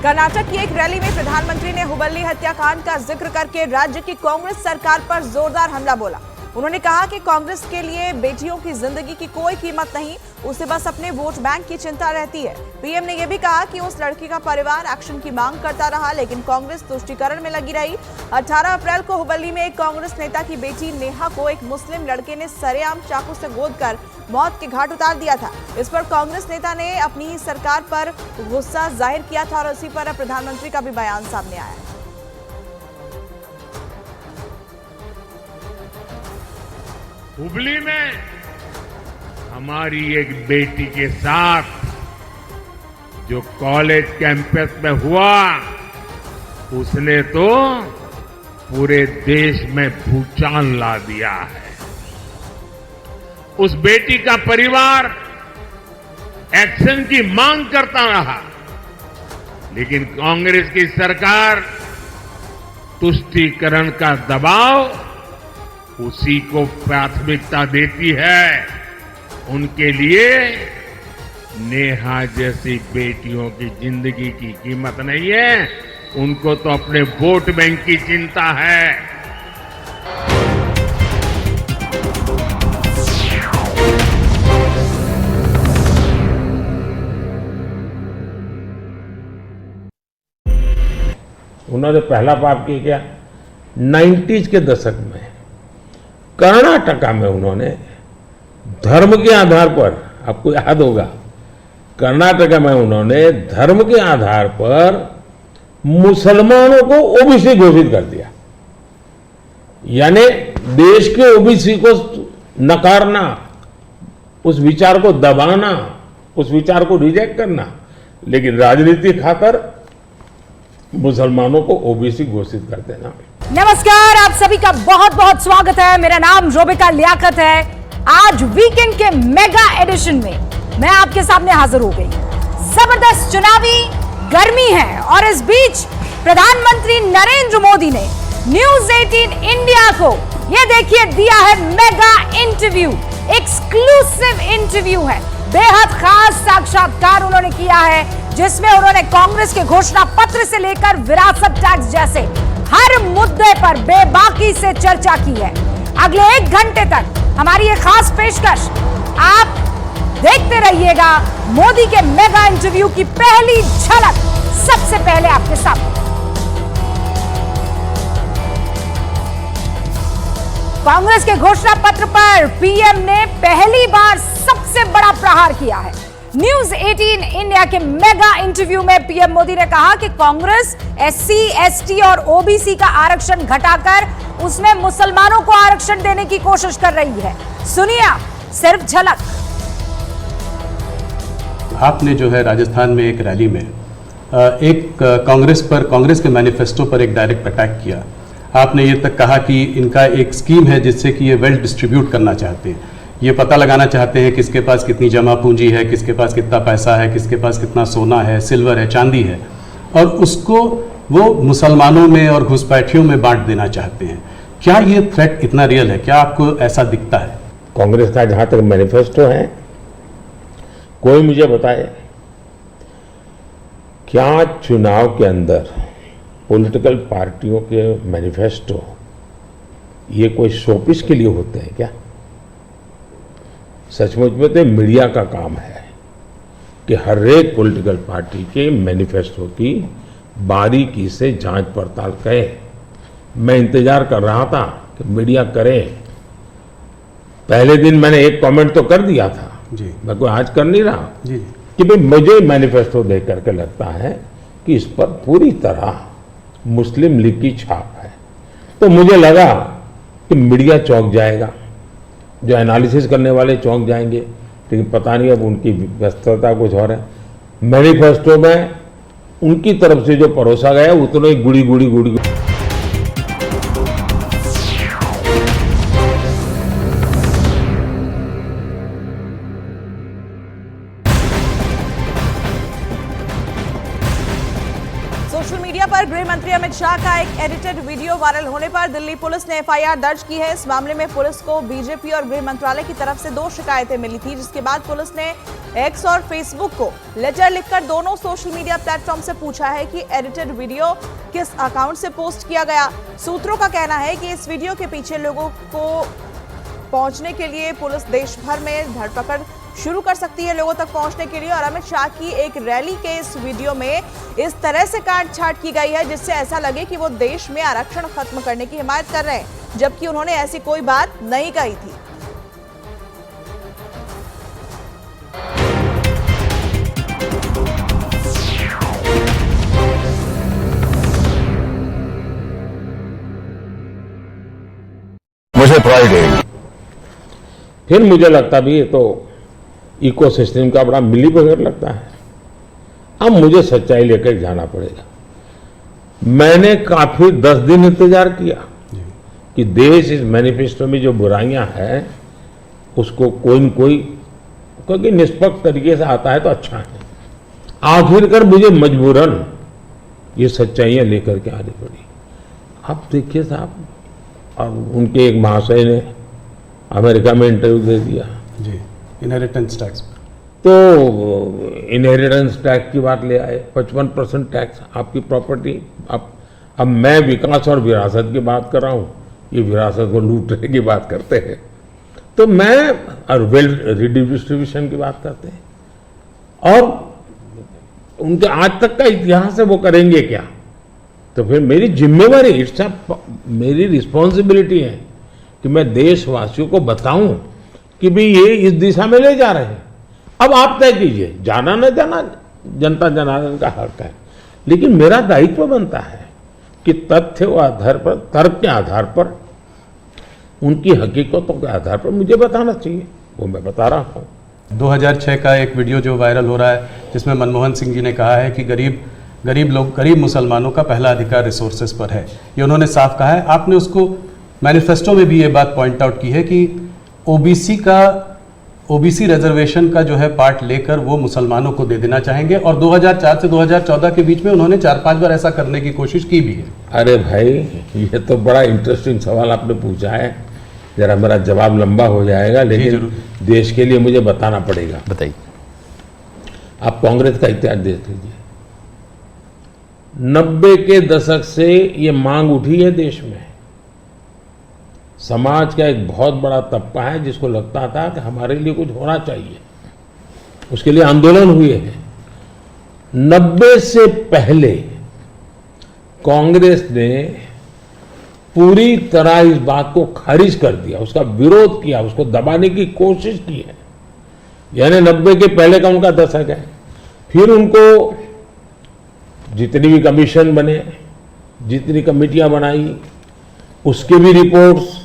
कर्नाटक की एक रैली में प्रधानमंत्री ने हुबल्ली हत्याकांड का जिक्र करके राज्य की कांग्रेस सरकार पर जोरदार हमला बोला। उन्होंने कहा कि कांग्रेस के लिए बेटियों की जिंदगी की कोई कीमत नहीं, उसे बस अपने वोट बैंक की चिंता रहती है। पीएम ने यह भी कहा कि उस लड़की का परिवार एक्शन की मांग करता रहा, लेकिन कांग्रेस तुष्टीकरण में लगी रही। 18 अप्रैल को हुबल्ली में एक कांग्रेस नेता की बेटी नेहा को एक मुस्लिम लड़के ने सरेआम चाकू से गोदकर मौत के घाट उतार दिया था। इस पर कांग्रेस नेता ने अपनी सरकार पर गुस्सा जाहिर किया था और इसी पर प्रधानमंत्री का भी बयान सामने आया है। हुबली में हमारी एक बेटी के साथ जो कॉलेज कैंपस में हुआ, उसने तो पूरे देश में भूचाल ला दिया है। उस बेटी का परिवार एक्शन की मांग करता रहा, लेकिन कांग्रेस की सरकार तुष्टीकरण का दबाव उसी को प्राथमिकता देती है। उनके लिए नेहा जैसी बेटियों की जिंदगी की कीमत नहीं है, उनको तो अपने वोट बैंक की चिंता है। उन्होंने पहला पाप किया 90s के दशक में कर्नाटका में उन्होंने धर्म के आधार पर, आपको याद होगा, कर्नाटका में उन्होंने धर्म के आधार पर मुसलमानों को ओबीसी घोषित कर दिया। यानी देश के ओबीसी को नकारना, उस विचार को दबाना, उस विचार को रिजेक्ट करना, लेकिन राजनीति खातर मुसलमानों को ओबीसी घोषित कर देना। नमस्कार, आप सभी का बहुत बहुत स्वागत है। मेरा नाम रोबिका लियाकत है। आज वीकेंड के मेगा एडिशन में मैं आपके सामने हाजिर हो गई। जबरदस्त चुनावी गर्मी है और इस बीच प्रधानमंत्री नरेंद्र मोदी ने न्यूज 18 इंडिया को ये देखिए दिया है मेगा इंटरव्यू। एक्सक्लूसिव इंटरव्यू है, बेहद खास साक्षात्कार उन्होंने किया है, जिसमें उन्होंने कांग्रेस के घोषणा पत्र से लेकर विरासत टैक्स जैसे हर मुद्दे पर बेबाकी से चर्चा की है। अगले 1 घंटे तक हमारी ये खास पेशकश आप देखते रहिएगा। मोदी के मेगा इंटरव्यू की पहली झलक सबसे पहले आपके सामने। कांग्रेस के घोषणा पत्र पर पीएम ने पहली बार सबसे बड़ा प्रहार किया है। न्यूज 18 इंडिया के मेगा इंटरव्यू में पीएम मोदी ने कहा कि कांग्रेस एससी, एसटी और ओबीसी का आरक्षण घटाकर उसमें मुसलमानों को आरक्षण देने की कोशिश कर रही है। सुनिए आप सिर्फ झलक। आपने जो है राजस्थान में एक रैली में एक कांग्रेस के मैनिफेस्टो पर एक डायरेक्ट अटैक किया। आपने ये तक कहा कि इनका एक स्कीम है जिससे कि ये वेल्थ डिस्ट्रीब्यूट करना चाहते हैं, ये पता लगाना चाहते हैं किसके पास कितनी जमा पूंजी है, किसके पास कितना पैसा है, किसके पास कितना सोना है, सिल्वर है, चांदी है, और उसको वो मुसलमानों में और घुसपैठियों में बांट देना चाहते हैं। क्या ये थ्रेट इतना रियल है? क्या आपको ऐसा दिखता है? कांग्रेस का जहां तक मैनिफेस्टो है, कोई मुझे बताए क्या चुनाव के अंदर पॉलिटिकल पार्टियों के मैनिफेस्टो ये कोई शोपीस के लिए होते हैं क्या? सचमुच में तो मीडिया का काम है कि हर एक पॉलिटिकल पार्टी के मैनिफेस्टो की बारीकी से जांच पड़ताल करे। मैं इंतजार कर रहा था कि मीडिया करे। पहले दिन मैंने एक कमेंट तो कर दिया था जी, मैं कोई आज कर नहीं रहा जी, कि भाई मुझे मैनिफेस्टो देख करके लगता है कि इस पर पूरी तरह मुस्लिम लीग की छाप है। तो मुझे लगा कि मीडिया चौंक जाएगा, जो एनालिसिस करने वाले चौंक जाएंगे, लेकिन पता नहीं अब उनकी व्यस्तता कुछ और है। मैनिफेस्टो में उनकी तरफ से जो परोसा गया उतना ही गुड़ी पर गृह मंत्री अमित शाह का एक एडिटेड वीडियो वायरल होने पर दिल्ली पुलिस ने एफआईआर दर्ज की है। इस मामले में पुलिस को बीजेपी और गृह मंत्रालय की तरफ से 2 शिकायतें मिली थी, जिसके बाद पुलिस ने एक्स और फेसबुक को लेटर लिखकर दोनों सोशल मीडिया प्लेटफॉर्म से पूछा है कि एडिटेड वीडियो किस अकाउंट से पोस्ट किया गया। सूत्रों का कहना है कि इस वीडियो के पीछे लोगों को पहुंचने के लिए पुलिस देश भर में धरपकड़ शुरू कर सकती है लोगों तक पहुंचने के लिए। और अमित शाह की एक रैली के इस वीडियो में इस तरह से काट छाट की गई है जिससे ऐसा लगे कि वो देश में आरक्षण खत्म करने की हिमायत कर रहे हैं, जबकि उन्होंने ऐसी कोई बात नहीं कही थी। मुझे प्राइड है। फिर मुझे लगता भी ये तो इकोसिस्टम का बड़ा मिली बगैर लगता है। अब मुझे सच्चाई लेकर जाना पड़ेगा। मैंने काफी 10 दिन इंतजार किया कि देश इस मैनिफेस्टो में जो बुराइयां हैं उसको कोई न कोई, क्योंकि निष्पक्ष तरीके से आता है तो अच्छा है। आखिरकार मुझे मजबूरन ये सच्चाइयां लेकर के आनी पड़ी। अब देखिए साहब, अब उनके एक महाशय ने अमेरिका में इंटरव्यू दे दिया जी, इनहेरिटेंस टैक्स। तो इनहेरिटेंस टैक्स की बात ले आए, 55% टैक्स आपकी प्रॉपर्टी। अब मैं विकास और विरासत की बात कर रहा हूँ, ये विरासत को लूटने की बात करते हैं। तो मैं और वेल्थ रिडिस्ट्रीब्यूशन की बात करते हैं, और उनके आज तक का इतिहास है, वो करेंगे क्या? तो फिर मेरी जिम्मेवारी, मेरी रिस्पॉन्सिबिलिटी है कि मैं देशवासियों को बताऊं कि भाई ये इस दिशा में ले जा रहे हैं। अब आप तय कीजिए, जाना न जाना जनता जनार्दन का हक है, लेकिन मेरा दायित्व बनता है कि तथ्य के आधार पर, तर्क के आधार पर, उनकी हकीकतों के आधार पर मुझे बताना चाहिए, वो मैं बता रहा हूँ। 2006 का एक वीडियो जो वायरल हो रहा है जिसमें मनमोहन सिंह जी ने कहा है कि गरीब मुसलमानों का पहला अधिकार रिसोर्सेज पर है, ये उन्होंने साफ कहा है। आपने उसको मैनिफेस्टो में भी ये बात पॉइंट आउट की है कि ओबीसी रिजर्वेशन का जो है पार्ट लेकर वो मुसलमानों को दे देना चाहेंगे, और 2004 से 2014 के बीच में उन्होंने 4-5 बार ऐसा करने की कोशिश की भी है। अरे भाई, ये तो बड़ा इंटरेस्टिंग सवाल आपने पूछा है। जरा मेरा जवाब लंबा हो जाएगा, लेकिन देश के लिए मुझे बताना पड़ेगा। बताइए। आप कांग्रेस का इतिहास देख लीजिए। 90 के दशक से ये मांग उठी है देश में। समाज का एक बहुत बड़ा तबका है जिसको लगता था कि हमारे लिए कुछ होना चाहिए, उसके लिए आंदोलन हुए हैं। 90 से पहले कांग्रेस ने पूरी तरह इस बात को खारिज कर दिया, उसका विरोध किया, उसको दबाने की कोशिश की है। यानी 90 के पहले का उनका दशक है। फिर उनको जितनी भी कमीशन बने, जितनी कमेटियां बनाई, उसके भी रिपोर्ट्स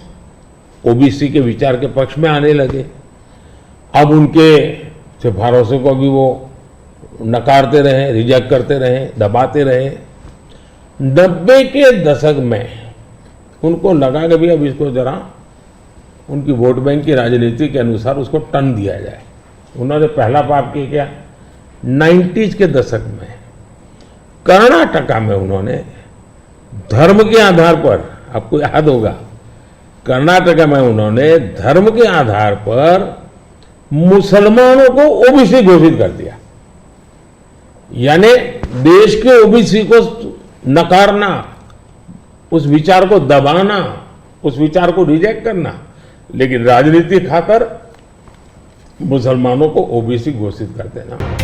ओबीसी के विचार के पक्ष में आने लगे। अब उनके सिफारिशों को भी वो नकारते रहे, रिजेक्ट करते रहे, दबाते रहे। 90 के दशक में उनको लगा कि भाई अब इसको जरा उनकी वोट बैंक की राजनीति के अनुसार उसको टर्न दिया जाए। उन्होंने पहला पाप किया क्या? 90s के दशक में कर्नाटका में उन्होंने धर्म के आधार पर, आपको याद होगा, कर्नाटका में उन्होंने धर्म के आधार पर मुसलमानों को ओबीसी घोषित कर दिया। यानी देश के ओबीसी को नकारना, उस विचार को दबाना, उस विचार को रिजेक्ट करना, लेकिन राजनीति खातर मुसलमानों को ओबीसी घोषित कर देना।